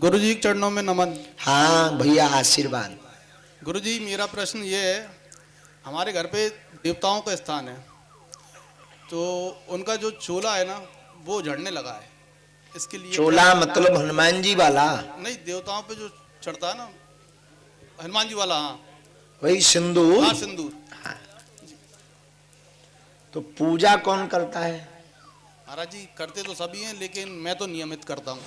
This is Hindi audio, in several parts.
गुरुजी के चरणों में नमन। हाँ भैया आशीर्वाद। गुरुजी मेरा प्रश्न ये है, हमारे घर पे देवताओं का स्थान है, तो उनका जो चोला है ना वो झड़ने लगा है, इसके लिए चोला मतलब हनुमान जी वाला? नहीं, देवताओं पे जो चढ़ता है ना हनुमान जी वाला। हाँ वही सिंदूर। हाँ सिंदूर। हाँ। तो पूजा कौन करता है? महाराज जी करते तो सभी हैं, लेकिन मैं तो नियमित करता हूँ।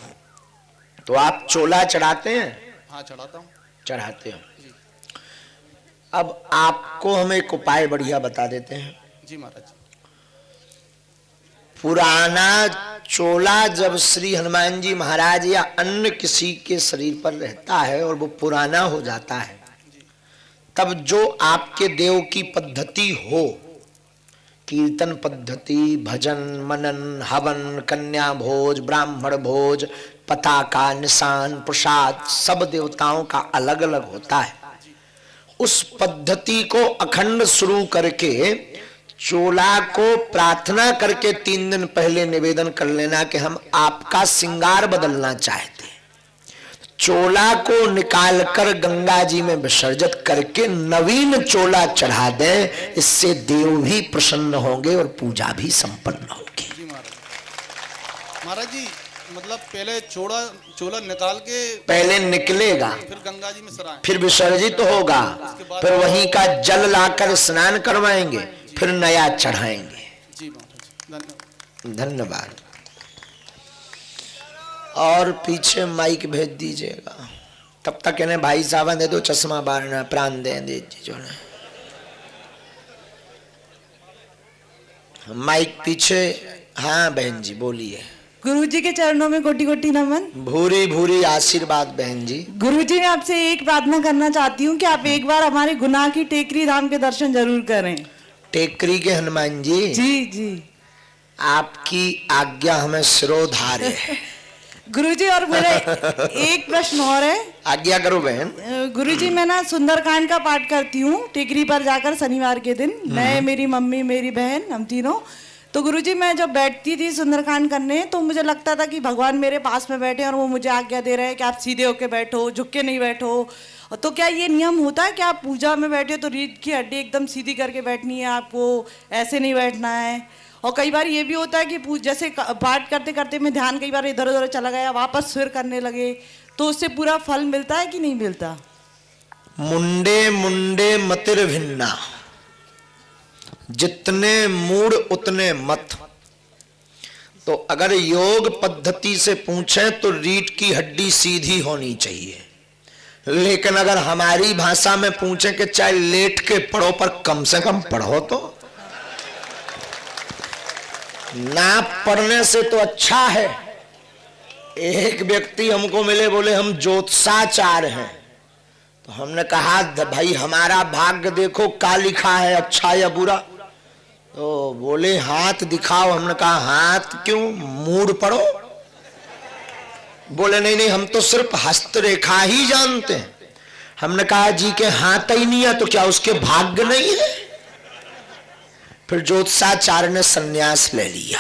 तो आप चोला चढ़ाते हैं? हाँ चढ़ाता हूँ। चढ़ाते हो। अब आपको हम एक उपाय बढ़िया बता देते हैं। जी महाराज। पुराना चोला जब श्री हनुमान जी महाराज या अन्य किसी के शरीर पर रहता है और वो पुराना हो जाता है, तब जो आपके देव की पद्धति हो, कीर्तन पद्धति, भजन, मनन, हवन, कन्या भोज, ब्राह्मण भोज, पताका, निशान, प्रसाद, सब देवताओं का अलग अलग होता है। उस पद्धति को अखंड शुरू करके चोला को प्रार्थना करके 3 दिन पहले निवेदन कर लेना कि हम आपका श्रृंगार बदलना चाहते हैं। चोला को निकालकर गंगा जी में विसर्जित करके नवीन चोला चढ़ा दें, इससे देव भी प्रसन्न होंगे और पूजा भी संपन्न होगी। जी महाराज। महाराज जी मतलब पहले चोला निकाल के पहले निकलेगा, फिर गंगा जी में सराएं, फिर विसर्जित होगा, फिर वहीं का जल लाकर स्नान करवाएंगे, फिर नया चढ़ाएंगे। जी महाराज धन्यवाद। और पीछे माइक भेज दीजिएगा, तब तक इन्हें भाई साहब दे दो चश्मा बारना प्राण दे दीजिए। माइक पीछे। हाँ बहन जी बोलिए। गुरुजी के चरणों में कोटि कोटि नमन। भूरी भूरी आशीर्वाद बहन जी। गुरुजी मैं आपसे एक प्रार्थना करना चाहती हूँ कि आप एक बार हमारे गुना की टेकरी धाम के दर्शन जरूर करें। टेकरी के हनुमान जी? जी जी। आपकी आज्ञा हमें शिरोधार्य है। गुरुजी और मेरा एक प्रश्न और है। आज्ञा करो बहन। गुरुजी मैं ना सुंदरकांड का पाठ करती हूँ टेकरी पर जाकर शनिवार के दिन, मैं, मेरी मम्मी, मेरी बहन, हम तीनों। तो गुरुजी मैं जब बैठती थी सुंदरकांड करने तो मुझे लगता था कि भगवान मेरे पास में बैठे और वो मुझे आज्ञा दे रहे हैं कि आप सीधे होके बैठो, झुक के नहीं बैठो। तो क्या ये नियम होता है कि आप पूजा में बैठे तो रीढ़ की हड्डी एकदम सीधी करके बैठनी है, आपको ऐसे नहीं बैठना है? और कई बार ये भी होता है कि जैसे पाठ करते करते में ध्यान कई बार इधर उधर चला गया, वापस फिर करने लगे, तो उससे पूरा फल मिलता है कि नहीं मिलता? मुंडे मुंडे मतिर भिन्ना, जितने मूड उतने मत। तो अगर योग पद्धति से पूछें तो रीढ़ की हड्डी सीधी होनी चाहिए, लेकिन अगर हमारी भाषा में पूछें कि चाहे लेट के पढ़ो पर कम से कम पढ़ो, तो ना पढ़ने से तो अच्छा है। एक व्यक्ति हमको मिले, बोले हम ज्योतिषाचार्य हैं। तो हमने कहा भाई हमारा भाग्य देखो क्या लिखा है, अच्छा या बुरा? तो बोले हाथ दिखाओ। हमने कहा हाथ क्यों, मूड पढ़ो। बोले नहीं नहीं हम तो सिर्फ हस्तरेखा ही जानते हैं। हमने कहा जी के हाथ ही नहीं है तो क्या उसके भाग्य नहीं है? फिर ज्योतिषाचार्य ने संन्यास ले लिया।